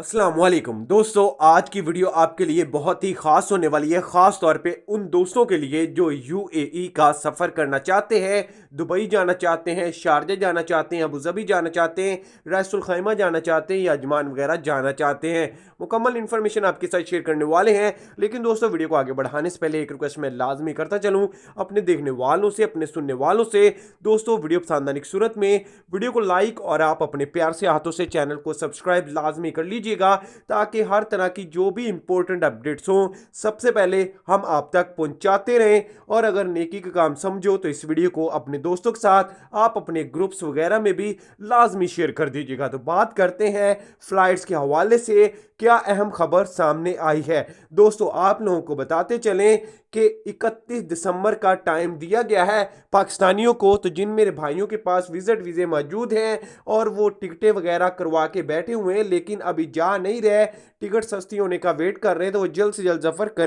अस्सलाम वालेकुम दोस्तों, आज की वीडियो आपके लिए बहुत ही खास होने वाली है। खास तौर पे उन दोस्तों के लिए जो यूएई का सफ़र करना चाहते हैं, दुबई जाना चाहते हैं, शारजा जाना चाहते हैं, अबू धाबी जाना चाहते हैं, राइस अल खैमा जाना चाहते हैं या अजमान वगैरह जाना चाहते हैं। मुकम्मल इन्फॉर्मेशन आपके साथ शेयर करने वाले हैं। लेकिन दोस्तों, वीडियो को आगे बढ़ाने से पहले एक रिक्वेस्ट मैं लाजमी करता चलूँ अपने देखने वालों से, अपने सुनने वालों से। दोस्तों, वीडियो पसंद आने की सूरत में वीडियो को लाइक और आप अपने प्यार से हाथों से चैनल को सब्सक्राइब लाजमी कर लीजिएगा, ताकि हर तरह की जो भी इंपॉर्टेंट अपडेट्स हों सबसे पहले हम आप तक पहुंचाते रहें। और अगर नेकी का काम समझो तो इस वीडियो को अपने दोस्तों के साथ आप अपने ग्रुप्स वगैरह में भी लाजमी शेयर कर दीजिएगा। तो बात करते हैं फ्लाइट्स के हवाले से क्या अहम खबर सामने आई है। दोस्तों, आप लोगों को बताते चलें कि 31 दिसंबर का टाइम दिया गया है पाकिस्तानियों को। तो जिन मेरे भाइयों के पास विजिट वीज़े मौजूद हैं और वो टिकटें वगैरह करवा के बैठे हुए हैं लेकिन अभी जा नहीं रहे, टिकट सस्ती होने का वेट कर रहे हैं, तो वो जल्द से जल्द सफ़र करें।